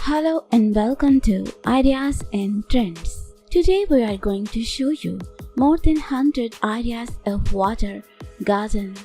Hello and welcome to Ideas and Trends. Today we are going to show you more than 100 ideas of water garden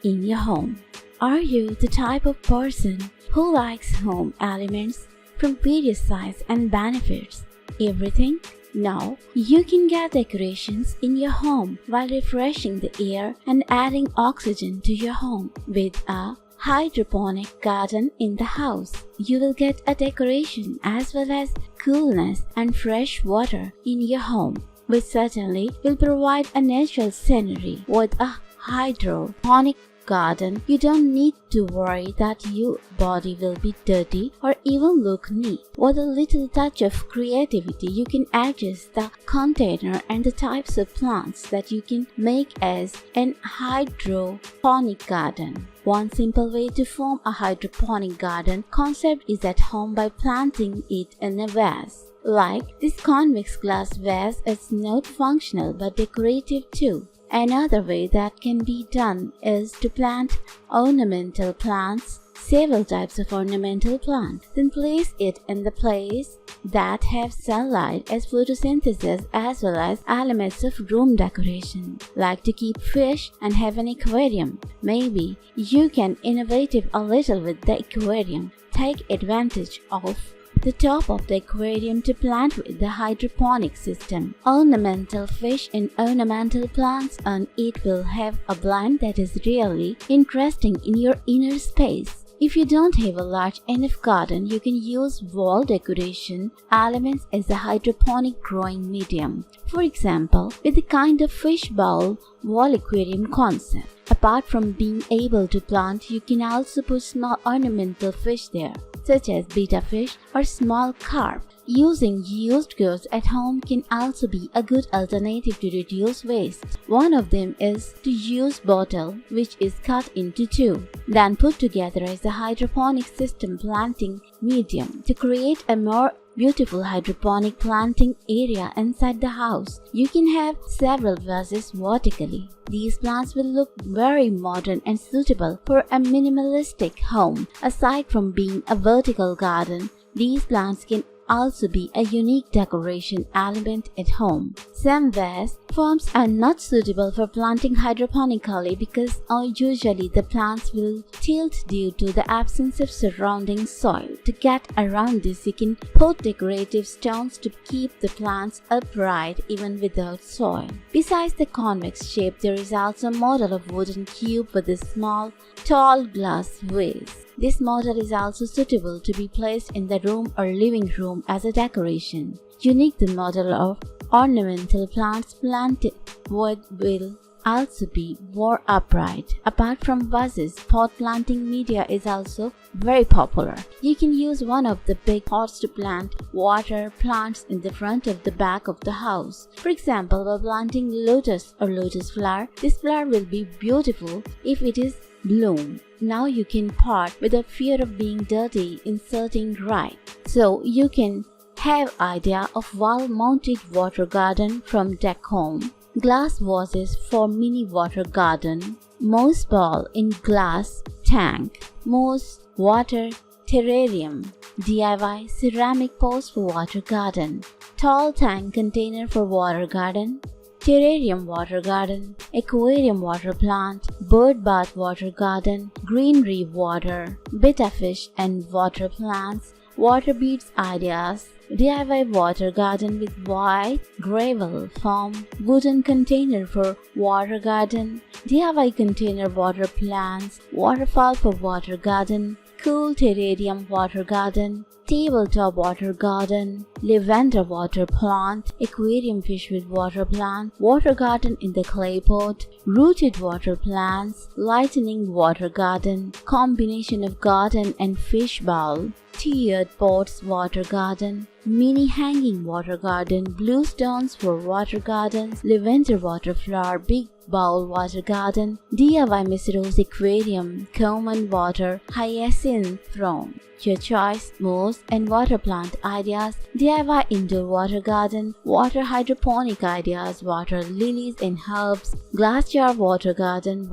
in your home. Are you the type of person who likes home elements from various sizes and benefits everything? Now you can get decorations in your home while refreshing the air and adding oxygen to your home with a hydroponic garden in the house. You will get a decoration as well as coolness and fresh water in your home, which certainly will provide a natural scenery. With a hydroponic garden, you don't need to worry that your body will be dirty or even look neat. With a little touch of creativity, you can adjust the container and the types of plants that you can make as an hydroponic garden. One simple way to form a hydroponic garden concept is at home by planting it in a vase. Like this convex glass vase is not functional but decorative too. Another way that can be done is to plant ornamental plants, several types of ornamental plants, then place it in the place that have sunlight as photosynthesis as well as elements of room decoration, like to keep fish and have an aquarium. Maybe you can innovate a little with the aquarium. Take advantage of the top of the aquarium to plant with the hydroponic system. Ornamental fish and ornamental plants, and it will have a blend that is really interesting in your inner space. If you don't have a large enough garden, you can use wall decoration elements as a hydroponic growing medium. For example, with the kind of fish bowl wall aquarium concept. Apart from being able to plant, you can also put small ornamental fish there, such as betta fish or small carp. Using used goods at home can also be a good alternative to reduce waste. One of them is to use bottle, which is cut into two, then put together as a hydroponic system planting medium to create a more beautiful hydroponic planting area inside the house. You can have several vases vertically. These plants will look very modern and suitable for a minimalistic home. Aside from being a vertical garden, these plants can also be a unique decoration element at home. Some vase forms are not suitable for planting hydroponically because usually the plants will tilt due to the absence of surrounding soil. To get around this, you can put decorative stones to keep the plants upright even without soil. Besides the convex shape, there is also a model of wooden cube with a small, tall glass vase. This model is also suitable to be placed in the room or living room as a decoration. Unique the model of ornamental plants planted wood will also be more upright. Apart from vases, pot planting media is also very popular. You can use one of the big pots to plant water plants in the front of the back of the house. For example, by planting lotus or lotus flower, this flower will be beautiful if it is bloom. Now you can pot without fear of being dirty inserting right. So you can have idea of wall-mounted water garden from Deck Home. Glass vases for mini water garden. Moss ball in glass tank. Moss water terrarium. DIY ceramic pots for water garden. Tall tank container for water garden. Terrarium water garden, aquarium water plant, bird bath water garden, greenery water, betta fish and water plants, water beads ideas, DIY water garden with white gravel foam, wooden container for water garden, DIY container water plants, waterfall for water garden, cool terrarium water garden, tabletop water garden, lavender water plant, aquarium fish with water plant, water garden in the clay pot, rooted water plants, lightning water garden, combination of garden and fish bowl, tiered pots water garden, mini hanging water garden, blue stones for water gardens, lavender water flower, big bowl water garden, DIY Miss Rose aquarium, common water, hyacinth throne. your choice, moss and water plant ideas, DIY indoor water garden, water hydroponic ideas, water lilies and herbs, glass jar water garden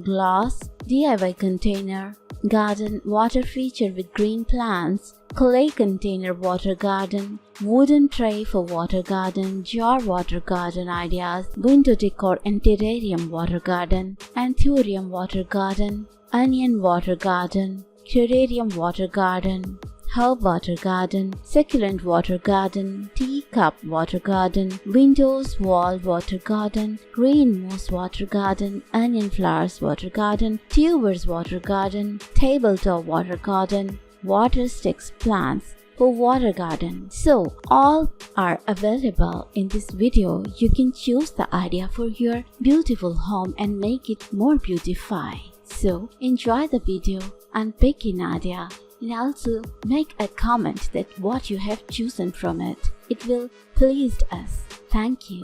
glass, DIY container, garden water feature with green plants, clay container water garden, wooden tray for water garden, jar water garden ideas, window decor and terrarium water garden, anthurium water garden, onion water garden, terrarium water garden, herb water garden, succulent water garden, teacup water garden, windows wall water garden, green moss water garden, onion flowers water garden, tubers water garden, tabletop water garden, water sticks plants for water garden. So all are available in this video. You can choose the idea for your beautiful home and make it more beautified. So enjoy the video and pick an idea, and also make a comment that what you have chosen from it. It will please us. Thank you.